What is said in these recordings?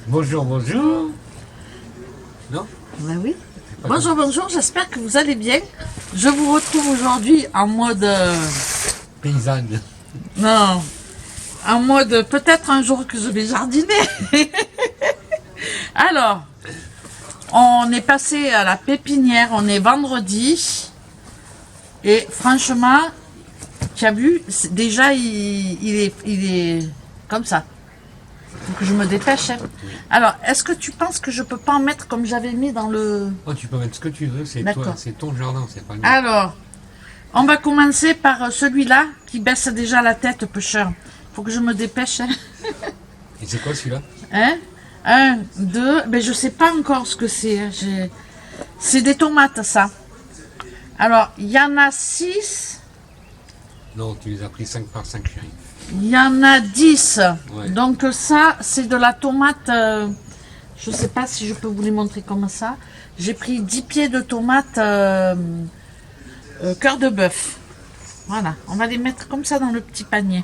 Bonjour, bonjour. Non? Ben oui. Bonjour, bonjour, j'espère que vous allez bien. Je vous retrouve aujourd'hui en mode... Paysanne. Non, en mode peut-être un jour que je vais jardiner. Alors, on est passé à la pépinière, on est vendredi. Et franchement, tu as vu, déjà il est comme ça. Faut que je me dépêche. Hein. Alors, est-ce que tu penses que je peux pas en mettre comme j'avais mis dans le... Oh, tu peux mettre ce que tu veux, c'est toi, c'est ton jardin, c'est pas le mien. Alors, on va commencer par celui-là qui baisse déjà la tête, pêcheur. Faut que je me dépêche. Hein. Et c'est quoi celui-là? Hein? 1, 2, ben je sais pas encore ce que c'est. Hein. C'est des tomates, ça. Alors, il y en a 6. Non, tu les as pris 5 par 5, chérie. Il y en a 10. Ouais. Donc ça, c'est de la tomate. Je sais pas si je peux vous les montrer comme ça. J'ai pris 10 pieds de tomates cœur de bœuf. Voilà, on va les mettre comme ça dans le petit panier.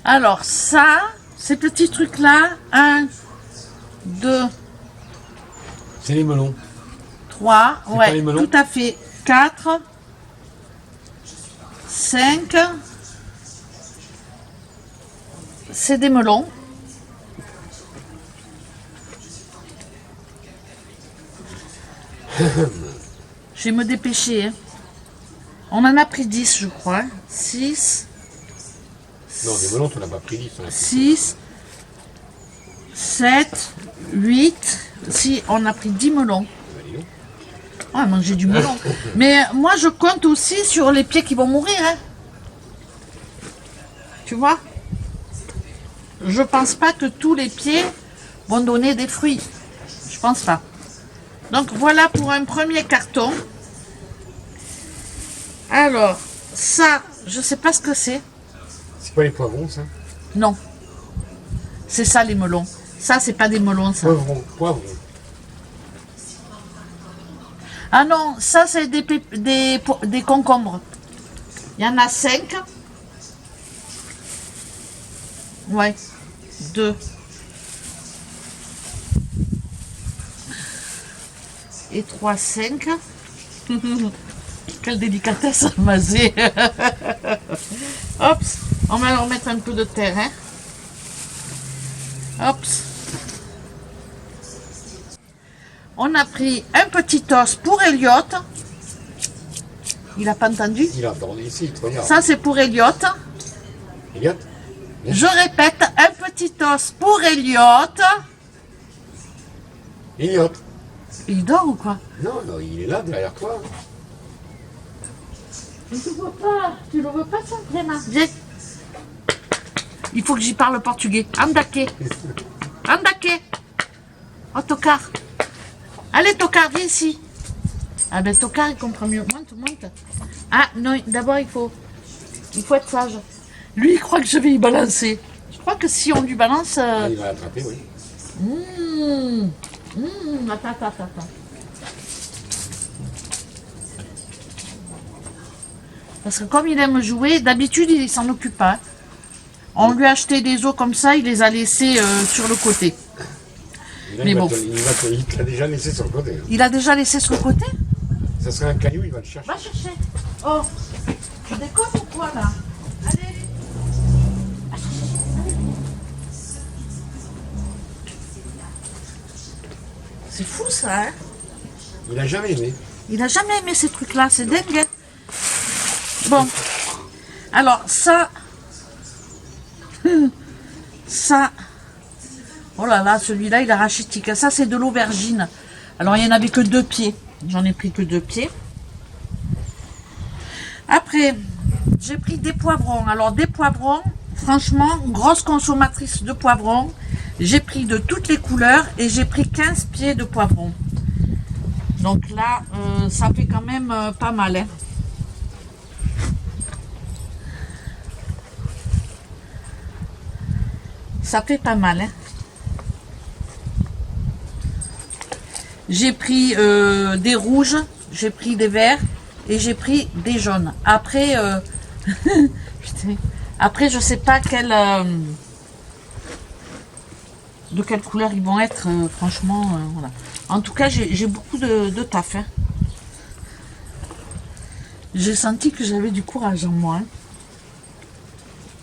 Alors ça, ces petits trucs-là, 1, 2, C'est les melons. 3, C'est pas ouais, les melons? tout à fait, 4, 5, c'est des melons. Je vais me dépêcher. Hein. On en a pris 10, je crois. 6, Non, des melons, tu n'as pas pris 10. On a pris 6, 7, 8. Si, on a pris 10 melons. Ouais, manger du melon. Mais moi, je compte aussi sur les pieds qui vont mourir. Hein. Tu vois? Je pense pas que tous les pieds vont donner des fruits. Je pense pas. Donc voilà pour un premier carton. Alors, ça, je sais pas ce que c'est. C'est pas les poivrons, ça? Non. C'est ça les melons. Ça, c'est pas des melons, ça. Poivrons. Ah non, ça, c'est des concombres. Il y en a 5. Ouais. 2. Et 3, 5. Quelle délicatesse, Mazé. Hop, on va leur mettre un peu de terre. Hein. Hop. On a pris un petit os pour Elliot. Il n'a pas entendu? Il a entendu ici, tu regardes. Ça, c'est pour Elliot. Elliot? Je répète, un petit os pour Elliot. Elliot? Il dort ou quoi? Non, non, il est là, derrière toi. Mais tu vois pas, tu le veux pas ça, vraiment? Viens. Il faut que j'y parle portugais. Andake. Andake. Oh, Tocard. Allez, Tocard, viens ici. Ah ben, Tocard, il comprend mieux. Monte, monte. Ah, non, d'abord, il faut être sage. Lui, il croit que je vais y balancer. Je crois que si on lui balance... Ah, il va l'attraper, oui. Attends. Parce que comme il aime jouer, d'habitude, il s'en occupe pas. On lui a acheté des os comme ça, il les a laissés sur le côté. Là, Mais il bon. il l'a déjà laissé sur le côté. Hein. Il a déjà laissé sur le côté? Ça serait un caillou, il va le chercher. Va chercher. Oh, tu déconnes ou quoi là? Allez. Va chercher. Allez. C'est fou ça, hein? Il a jamais aimé. Il a jamais aimé ces trucs-là, c'est dingue. Hein. Bon, alors ça, ça, oh là là, celui-là il a rachitique. Ça c'est de l'aubergine. Alors il n'y en avait que 2 pieds. J'en ai pris que 2 pieds. Après, j'ai pris des poivrons. Alors des poivrons, franchement, grosse consommatrice de poivrons. J'ai pris de toutes les couleurs et j'ai pris 15 pieds de poivrons. Donc là, ça fait quand même pas mal. Hein. Ça fait pas mal. Hein. J'ai pris des rouges, j'ai pris des verts et j'ai pris des jaunes. Après, putain, Après, je sais pas de quelle couleur ils vont être, franchement, voilà. En tout cas, j'ai beaucoup de taf. Hein. J'ai senti que j'avais du courage en moi. Hein.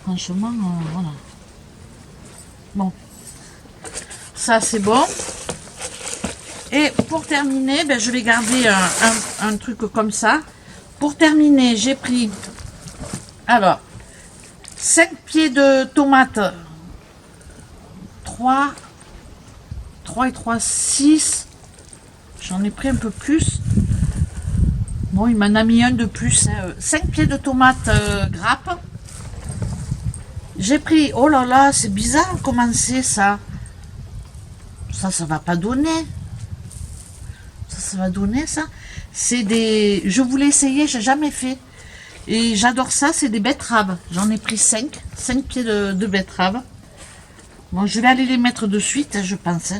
Franchement, voilà. Bon. Ça, c'est bon. Et pour terminer, ben, je vais garder un truc comme ça. Pour terminer, j'ai pris, alors, 5 pieds de tomates. 3 et 3, 6. J'en ai pris un peu plus. Bon, il m'en a mis un de plus. 5 pieds de tomates grappes. J'ai pris, oh là là, c'est bizarre comment c'est ça. Ça va pas donner. Ça va donner ça. C'est des... Je voulais essayer, j'ai jamais fait. Et j'adore ça, c'est des betteraves. J'en ai pris 5 pieds de betteraves. Bon, je vais aller les mettre de suite, je pense.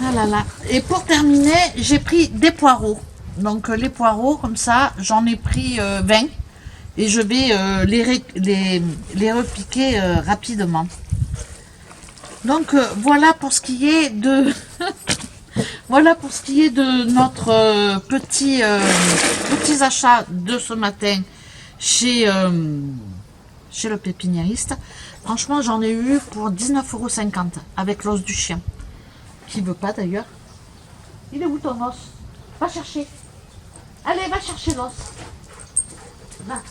Ah là là. Et pour terminer, j'ai pris des poireaux. Donc les poireaux, comme ça, j'en ai pris 20. Et je vais les repiquer rapidement. Donc voilà pour ce qui est de... Voilà pour ce qui est de notre petits achats de ce matin chez le pépiniériste. Franchement, j'en ai eu pour 19,50 € avec l'os du chien. Qui veut pas d'ailleurs. Il est où ton os? Va chercher. Allez, va chercher l'os. Là.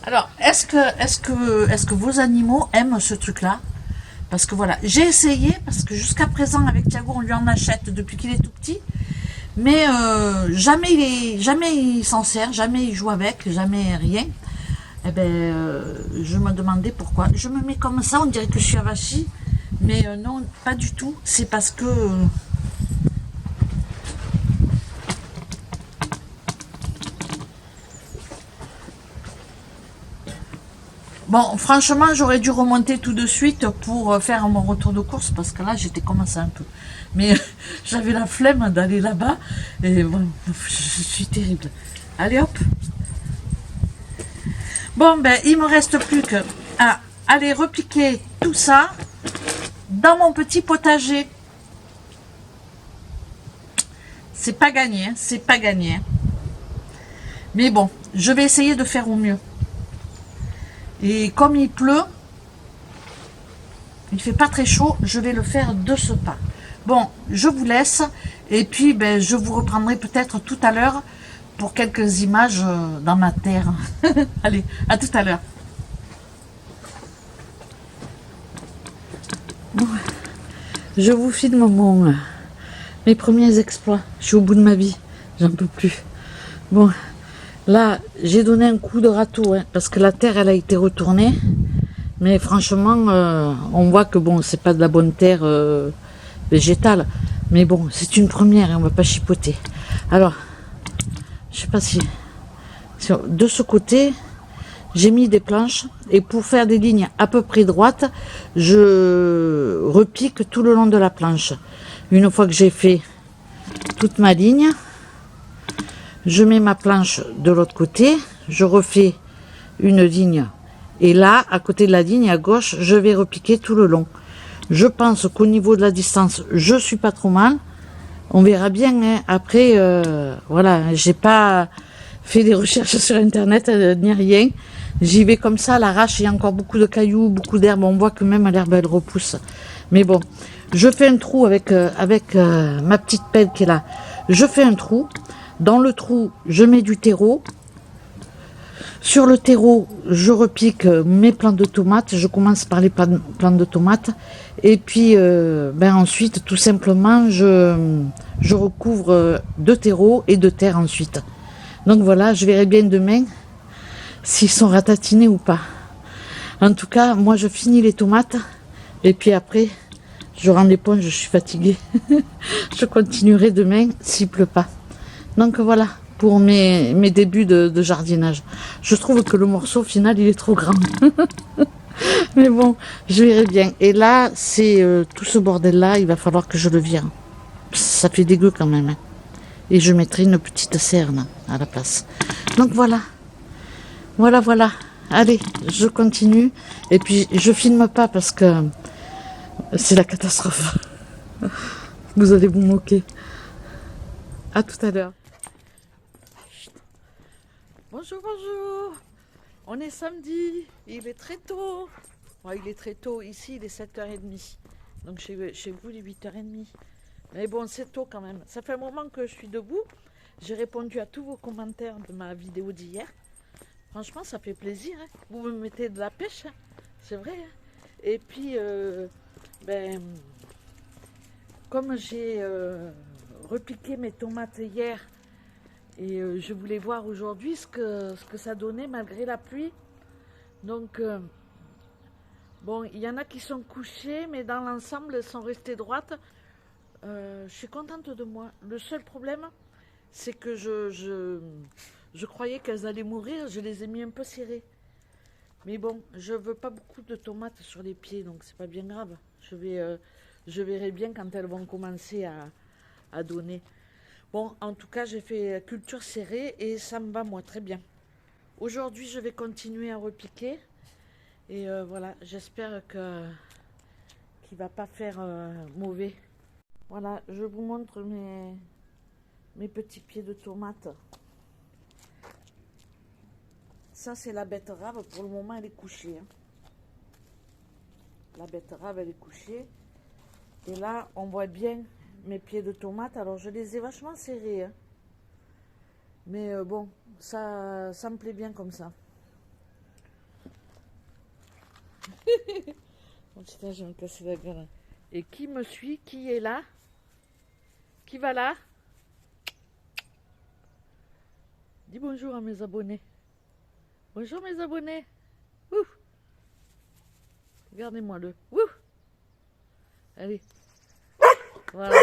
Alors, est-ce que vos animaux aiment ce truc-là? Parce que voilà, j'ai essayé, parce que jusqu'à présent, avec Thiago, on lui en achète depuis qu'il est tout petit. Mais jamais il s'en sert, jamais il joue avec, jamais rien. Eh ben, je me demandais pourquoi. Je me mets comme ça, on dirait que je suis avachie. Mais non, pas du tout. C'est parce que... Bon, franchement, j'aurais dû remonter tout de suite pour faire mon retour de course, parce que là, j'étais comme ça un peu. Mais j'avais la flemme d'aller là-bas, et bon, je suis terrible. Allez, hop. Bon, ben, il me reste plus que à aller repiquer tout ça dans mon petit potager. C'est pas gagné, hein, c'est pas gagné. Hein. Mais bon, je vais essayer de faire au mieux. Et comme il pleut, il fait pas très chaud, je vais le faire de ce pas. Bon, je vous laisse. Et puis, ben, je vous reprendrai peut-être tout à l'heure pour quelques images dans ma terre. Allez, à tout à l'heure. Bon, je vous filme mes premiers exploits. Je suis au bout de ma vie. J'en peux plus. Bon. Là, j'ai donné un coup de râteau, hein, parce que la terre, elle a été retournée. Mais franchement, on voit que bon, c'est pas de la bonne terre végétale. Mais bon, c'est une première, hein, on va pas chipoter. Alors, je sais pas si de ce côté, j'ai mis des planches. Et pour faire des lignes à peu près droites, je repique tout le long de la planche. Une fois que j'ai fait toute ma ligne... Je mets ma planche de l'autre côté, je refais une ligne et là, à côté de la ligne à gauche, je vais repiquer tout le long. Je pense qu'au niveau de la distance, je suis pas trop mal. On verra bien. Hein. Après, voilà, j'ai pas fait des recherches sur internet ni rien. J'y vais comme ça à l'arrache. Il y a encore beaucoup de cailloux, beaucoup d'herbe. On voit que même l'herbe elle repousse. Mais bon, je fais un trou avec ma petite pelle qui est là. Je fais un trou. Dans le trou, je mets du terreau. Sur le terreau, je repique mes plants de tomates. Je commence par les plants de tomates. Et puis, ben ensuite, tout simplement, je recouvre de terreau et de terre ensuite. Donc voilà, je verrai bien demain s'ils sont ratatinés ou pas. En tout cas, moi, je finis les tomates. Et puis après, je rends l'éponge, je suis fatiguée. Je continuerai demain s'il pleut pas. Donc voilà, pour mes débuts de jardinage. Je trouve que le morceau final, il est trop grand. Mais bon, je verrai bien. Et là, c'est tout ce bordel-là, il va falloir que je le vire. Ça fait dégueu quand même. Hein. Et je mettrai une petite cerne à la place. Donc voilà. Voilà, voilà. Allez, je continue. Et puis, je filme pas parce que c'est la catastrophe. Vous allez vous moquer. À tout à l'heure. Bonjour, bonjour. On est samedi. Il est très tôt. Ouais, il est très tôt. Ici, il est 7h30. Donc, chez vous, il est 8h30. Mais bon, c'est tôt quand même. Ça fait un moment que je suis debout. J'ai répondu à tous vos commentaires de ma vidéo d'hier. Franchement, ça fait plaisir. Hein. Vous me mettez de la pêche. Hein. C'est vrai. Hein. Et puis, ben, comme j'ai repiqué mes tomates hier, et je voulais voir aujourd'hui ce que ça donnait malgré la pluie. Donc, bon, il y en a qui sont couchées, mais dans l'ensemble, elles sont restées droites. Je suis contente de moi. Le seul problème, c'est que je croyais qu'elles allaient mourir. Je les ai mis un peu serrées. Mais bon, je veux pas beaucoup de tomates sur les pieds, donc c'est pas bien grave. Je verrai bien quand elles vont commencer à donner. Bon, en tout cas, j'ai fait culture serrée et ça me va moi très bien. Aujourd'hui, je vais continuer à repiquer. Et voilà, j'espère qu'il va pas faire mauvais. Voilà, je vous montre mes petits pieds de tomates. Ça, c'est la betterave. Pour le moment, elle est couchée. Hein. La betterave, elle est couchée. Et là, on voit bien mes pieds de tomates. Alors, je les ai vachement serrés. Hein. Mais bon, ça me plaît bien comme ça. Oh putain, je vais me casser la gueule. Et qui me suit? Qui est là? Qui va là? Dis bonjour à mes abonnés. Bonjour mes abonnés. Ouh. Regardez-moi-le. Ouh. Allez. Voilà.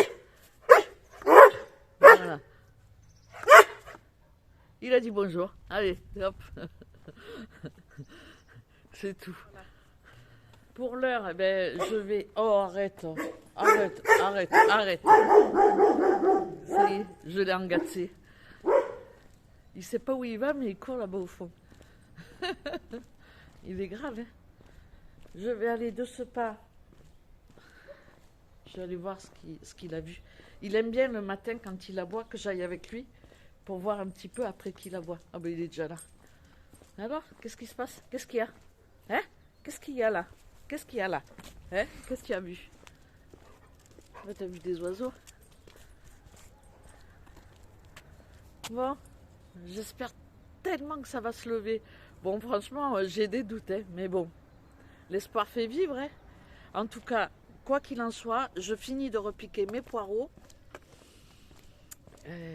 Voilà. Il a dit bonjour. Allez, hop. C'est tout. Pour l'heure, eh ben, je vais... Oh, arrête. Arrête, arrête, arrête. Ça y est, je l'ai engagé. Il sait pas où il va, mais il court là-bas au fond. Il est grave, hein. Je vais aller de ce pas. Je vais aller voir ce qu'il a vu. Il aime bien le matin quand il aboie que j'aille avec lui pour voir un petit peu après qu'il aboie. Ah ben il est déjà là. Alors, qu'est-ce qui se passe? Qu'est-ce qu'il y a? Hein? Qu'est-ce qu'il y a là? Qu'est-ce qu'il y a là? Hein? Qu'est-ce qu'il y a vu? Oh, t'as vu des oiseaux? Bon, j'espère tellement que ça va se lever. Bon, franchement, j'ai des doutes, hein, mais bon, l'espoir fait vivre. Hein. En tout cas, quoi qu'il en soit, je finis de repiquer mes poireaux.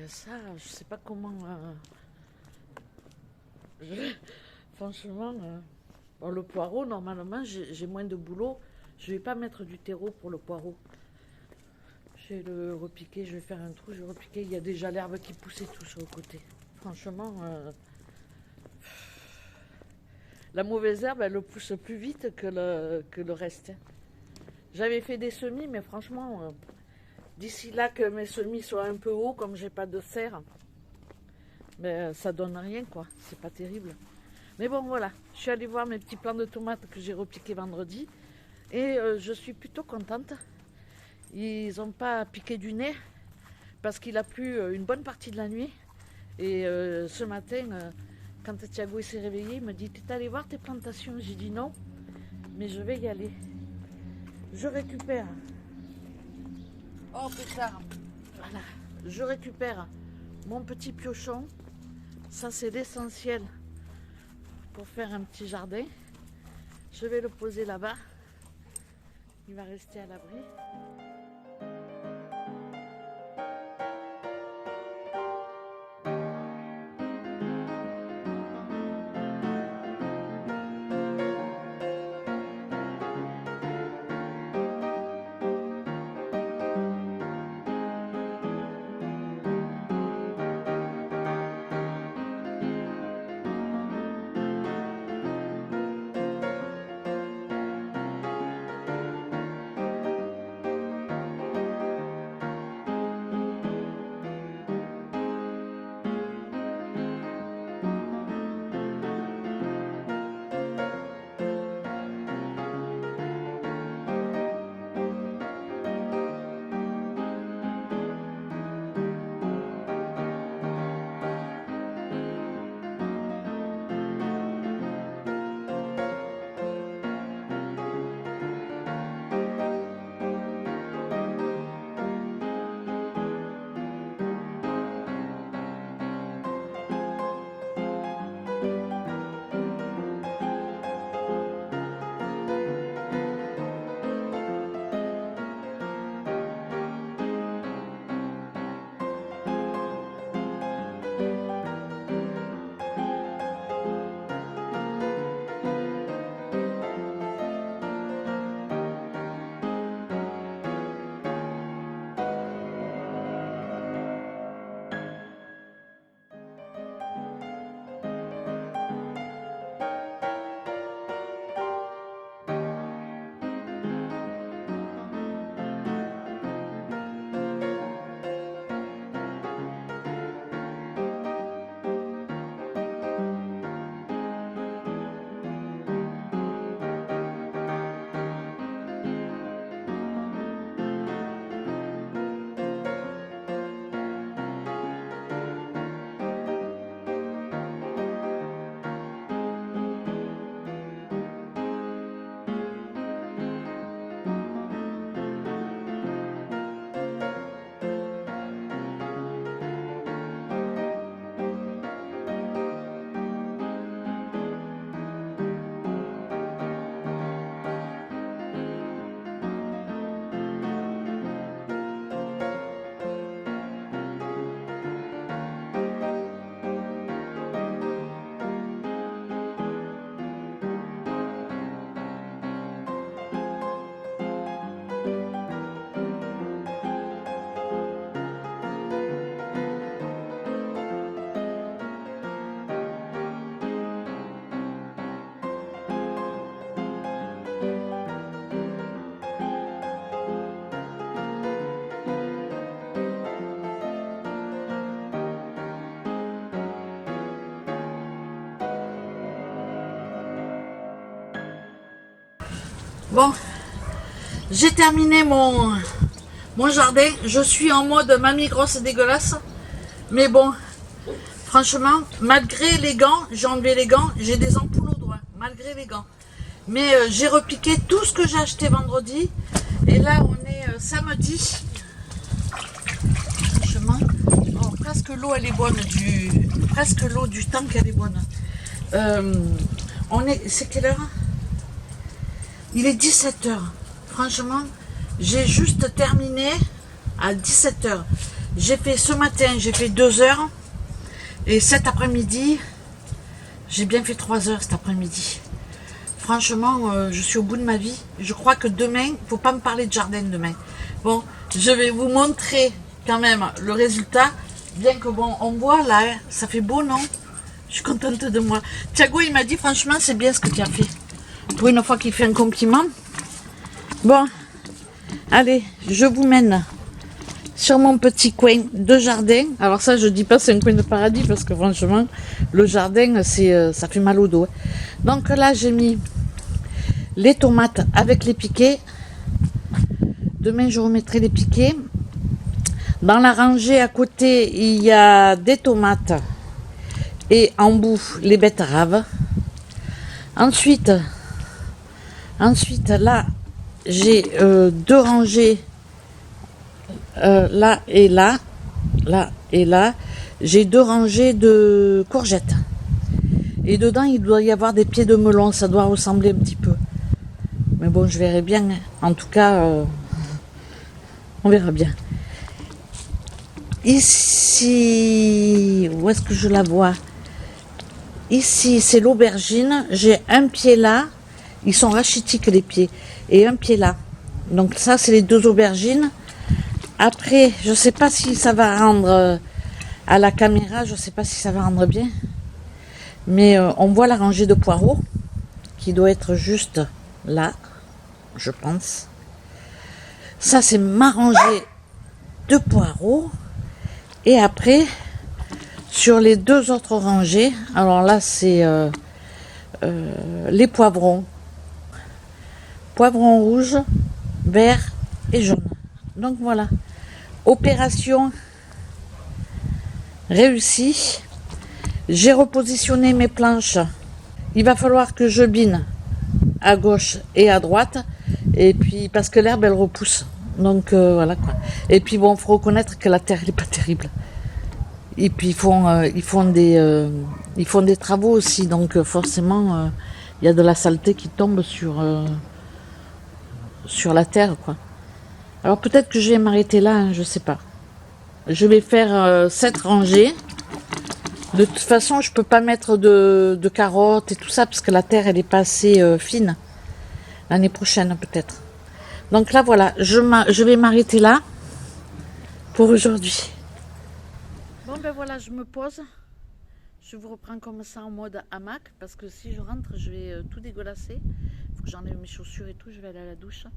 Ça, je sais pas comment... Franchement, bon, le poireau, normalement, j'ai moins de boulot. Je vais pas mettre du terreau pour le poireau. Je vais le repiquer, je vais faire un trou, je vais repiquer. Il y a déjà l'herbe qui poussait tout sur le côté. Franchement, la mauvaise herbe, elle le pousse plus vite que le reste. J'avais fait des semis, mais franchement, d'ici là que mes semis soient un peu hauts, comme j'ai pas de serre, mais ça donne rien, quoi. C'est pas terrible. Mais bon, voilà. Je suis allée voir mes petits plants de tomates que j'ai repiqués vendredi. Et je suis plutôt contente. Ils n'ont pas piqué du nez parce qu'il a plu une bonne partie de la nuit. Et ce matin, quand Thiago s'est réveillé, il me dit: t'es allé voir tes plantations? J'ai dit non, mais je vais y aller. Je récupère. Oh putain. Voilà. Je récupère mon petit piochon. Ça, c'est l'essentiel pour faire un petit jardin. Je vais le poser là-bas. Il va rester à l'abri. Bon, j'ai terminé mon jardin. Je suis en mode mamie grosse et dégueulasse. Mais bon, franchement, malgré les gants, j'ai enlevé les gants, j'ai des ampoules au doigt, malgré les gants. Mais j'ai repiqué tout ce que j'ai acheté vendredi. Et là, on est samedi. Franchement, oh, presque l'eau, elle est bonne. Presque l'eau du tank, elle est bonne. C'est quelle heure? Il est 17h. Franchement, j'ai juste terminé à 17h. J'ai fait ce matin, j'ai fait 2 heures. Et cet après-midi, j'ai bien fait 3 heures cet après-midi. Franchement, je suis au bout de ma vie. Je crois que demain, il ne faut pas me parler de jardin demain. Bon, je vais vous montrer quand même le résultat. Bien que bon, on voit là, hein, ça fait beau, non? Je suis contente de moi. Thiago, il m'a dit, franchement, c'est bien ce que tu as fait. Pour une fois qu'il fait un compliment. Bon, allez, je vous mène sur mon petit coin de jardin. Alors ça, je dis pas c'est un coin de paradis parce que franchement, le jardin, ça fait mal au dos. Donc là, j'ai mis les tomates avec les piquets. Demain, je remettrai les piquets. Dans la rangée à côté, il y a des tomates et en bout, les betteraves. Ensuite, là, j'ai 2 rangées là et là. Là et là. J'ai 2 rangées de courgettes. Et dedans, il doit y avoir des pieds de melon. Ça doit ressembler un petit peu. Mais bon, je verrai bien. En tout cas, on verra bien. Ici, où est-ce que je la vois? Ici, c'est l'aubergine. J'ai un pied là. Ils sont rachitiques les pieds. Et un pied là. Donc ça, c'est les 2 aubergines. Après, je ne sais pas si ça va rendre à la caméra. Je ne sais pas si ça va rendre bien. Mais on voit la rangée de poireaux. Qui doit être juste là. Je pense. Ça, c'est ma rangée de poireaux. Et après, sur les 2 autres rangées, alors là, c'est les poivrons. Poivrons rouges, verts et jaunes. Donc voilà. Opération réussie. J'ai repositionné mes planches. Il va falloir que je bine à gauche et à droite. Et puis, parce que l'herbe, elle repousse. Donc voilà quoi. Et puis bon, il faut reconnaître que la terre, elle n'est pas terrible. Et puis ils font des travaux aussi. Donc forcément, il y a de la saleté qui tombe sur la terre quoi. Alors peut-être que je vais m'arrêter là, hein, je sais pas. Je vais faire 7 rangées. De toute façon, je peux pas mettre de carottes et tout ça parce que la terre elle est pas assez fine. L'année prochaine peut-être. Donc là voilà, je vais m'arrêter là pour aujourd'hui. Bon ben voilà, je me pose. Je vous reprends comme ça en mode hamac parce que si je rentre, je vais tout dégueulasser. Il faut que j'enlève mes chaussures et tout, je vais aller à la douche.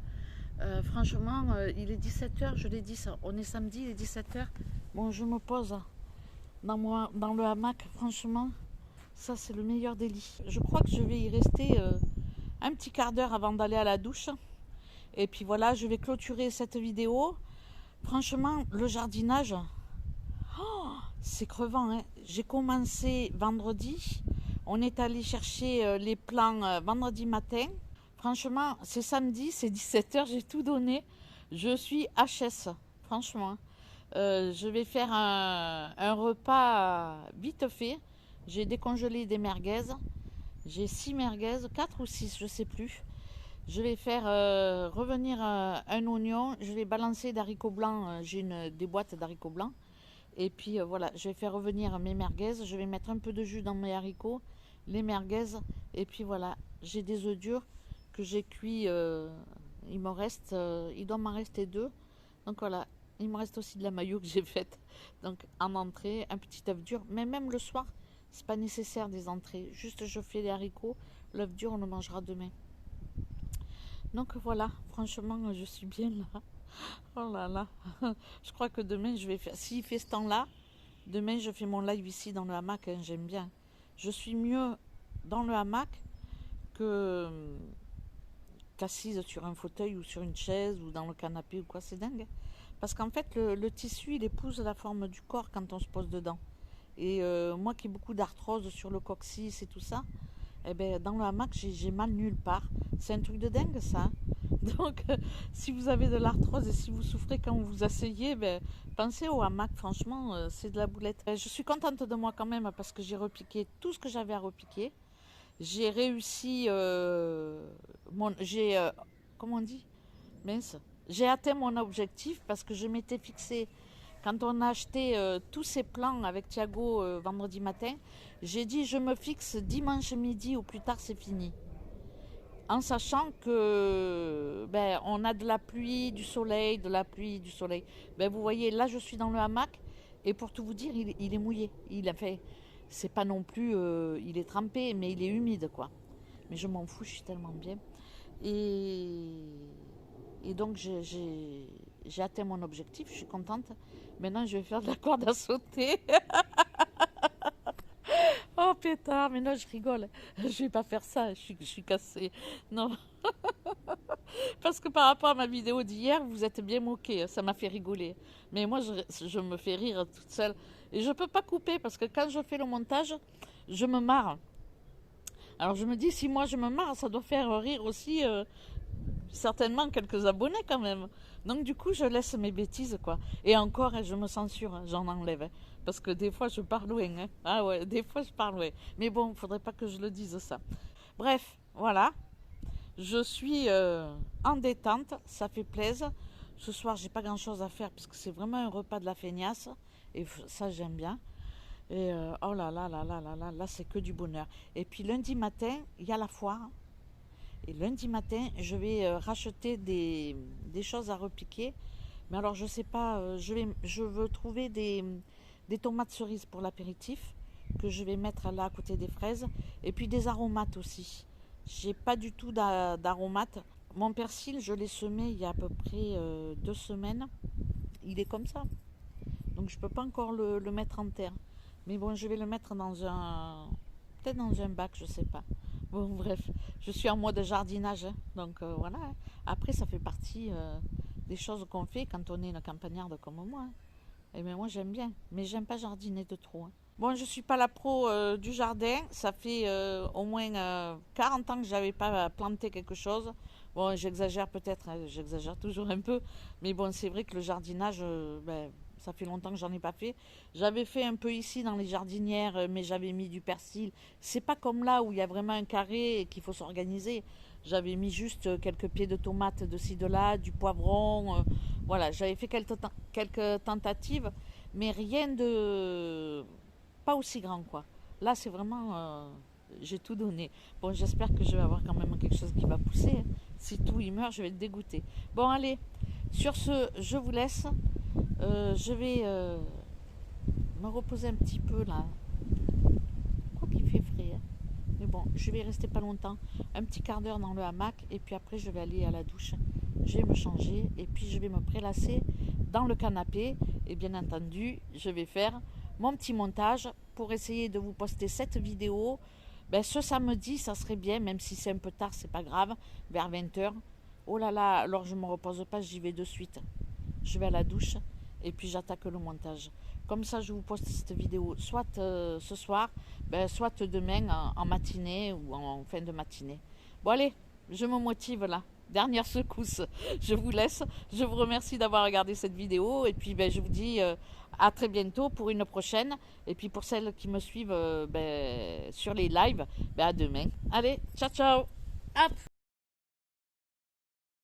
Franchement, il est 17h, je l'ai dit ça. On est samedi, il est 17h. Bon, je me pose dans le hamac. Franchement, ça c'est le meilleur des lits. Je crois que je vais y rester un petit quart d'heure avant d'aller à la douche. Et puis voilà, je vais clôturer cette vidéo. Franchement, le jardinage, oh, c'est crevant. Hein. J'ai commencé vendredi. On est allé chercher les plants vendredi matin. Franchement, c'est samedi, c'est 17h, j'ai tout donné. Je suis HS, franchement. Je vais faire un repas vite fait. J'ai décongelé des merguez. J'ai 6 merguez, 4 ou 6, je ne sais plus. Je vais faire revenir un oignon. Je vais balancer d'haricots blancs. J'ai des boîtes d'haricots blancs. Et puis voilà, je vais faire revenir mes merguez. Je vais mettre un peu de jus dans mes haricots, les merguez. Et puis voilà, j'ai des œufs durs que j'ai cuits. Il doit m'en rester 2. Donc voilà, il me reste aussi de la mayo que j'ai faite. Donc en entrée, un petit œuf dur. Mais même le soir, c'est pas nécessaire des entrées. Juste je fais les haricots. L'œuf dur, on le mangera demain. Donc voilà, franchement, je suis bien là. Oh là là. Je crois que demain, je vais faire... S'il fait ce temps-là, demain, je fais mon live ici dans le hamac. Hein, j'aime bien. Je suis mieux dans le hamac que qu'assise sur un fauteuil ou sur une chaise ou dans le canapé ou quoi, c'est dingue. Parce qu'en fait, le tissu, il épouse la forme du corps quand on se pose dedans. Et moi qui ai beaucoup d'arthrose sur le coccyx et tout ça, eh ben, dans le hamac, j'ai mal nulle part. C'est un truc de dingue, ça. Hein. Donc, si vous avez de l'arthrose et si vous souffrez quand vous vous asseyez, ben, pensez au hamac. Franchement, c'est de la boulette. Je suis contente de moi quand même parce que j'ai repiqué tout ce que j'avais à repiquer. J'ai réussi... comment on dit? Mince. J'ai atteint mon objectif parce que je m'étais fixé... Quand on a acheté tous ces plans avec Thiago vendredi matin, j'ai dit je me fixe dimanche midi ou plus tard c'est fini. En sachant que ben, on a de la pluie, du soleil, de la pluie, du soleil. Ben, vous voyez, là je suis dans le hamac et pour tout vous dire, il est mouillé. Il a fait, c'est pas non plus, il est trempé, mais il est humide quoi. Mais je m'en fous, je suis tellement bien. Et donc j'ai atteint mon objectif, je suis contente. Maintenant je vais faire de la corde à sauter. Oh pétard, mais non je rigole. Je vais pas faire ça, je suis cassée. Non. Parce que par rapport à ma vidéo d'hier, vous êtes bien moqués, ça m'a fait rigoler. Mais moi je me fais rire toute seule. Et je peux pas couper parce que quand je fais le montage, je me marre. Alors je me dis, si moi je me marre, ça doit faire rire aussi... certainement quelques abonnés quand même. Donc du coup, je laisse mes bêtises quoi. Et encore, je me censure, j'en enlève. Parce que des fois, je pars loin. Hein. Ah ouais, des fois, je pars loin. Mais bon, il ne faudrait pas que je le dise ça. Bref, voilà. Je suis en détente, ça fait plaisir. Ce soir, j'ai pas grand-chose à faire parce que c'est vraiment un repas de la feignasse. Et ça, j'aime bien. Et oh là là là là là là, là, c'est que du bonheur. Et puis lundi matin, il y a la foire. Et lundi matin, je vais racheter des choses à repiquer. Mais alors, je sais pas, je veux trouver des tomates cerises pour l'apéritif que je vais mettre là à côté des fraises. Et puis des aromates aussi. J'ai pas du tout d'aromates. Mon persil, je l'ai semé il y a à peu près 2 semaines. Il est comme ça. Donc, je peux pas encore le mettre en terre. Mais bon, je vais le mettre dans peut-être dans un bac, je sais pas. Bon, bref, je suis en mode jardinage, hein, donc voilà. Hein. Après, ça fait partie des choses qu'on fait quand on est une campagnarde comme moi. Hein. Et bien moi, j'aime bien, mais j'aime pas jardiner de trop. Hein. Bon, je suis pas la pro du jardin. Ça fait au moins 40 ans que j'avais pas planté quelque chose. Bon, j'exagère peut-être, hein, j'exagère toujours un peu. Mais bon, c'est vrai que le jardinage, ben, ça fait longtemps que j'en ai pas fait. J'avais fait un peu ici dans les jardinières, mais j'avais mis du persil. C'est pas comme là où il y a vraiment un carré et qu'il faut s'organiser. J'avais mis juste quelques pieds de tomates de ci, de là, du poivron. Voilà, j'avais fait quelques tentatives, mais rien de... pas aussi grand quoi. Là, c'est vraiment... j'ai tout donné. Bon, j'espère que je vais avoir quand même quelque chose qui va pousser. Hein. Si tout y meurt, je vais être dégoûtée. Bon, allez, sur ce, je vous laisse. Je vais me reposer un petit peu là. Quoi qu'il fait frais. Hein. Mais bon, je vais rester pas longtemps. Un petit quart d'heure dans le hamac. Et puis après, je vais aller à la douche. Je vais me changer. Et puis, je vais me prélasser dans le canapé. Et bien entendu, je vais faire mon petit montage pour essayer de vous poster cette vidéo. Ben, ce samedi, ça serait bien. Même si c'est un peu tard, c'est pas grave. Vers 20h. Oh là là, alors je me repose pas, j'y vais de suite. Je vais à la douche. Et puis j'attaque le montage. Comme ça, je vous poste cette vidéo soit ce soir, ben, soit demain en matinée ou en fin de matinée. Bon allez, je me motive là. Dernière secousse. Je vous laisse. Je vous remercie d'avoir regardé cette vidéo. Et puis ben, je vous dis à très bientôt pour une prochaine. Et puis pour celles qui me suivent ben, sur les lives, ben, à demain. Allez, ciao ciao. Hop.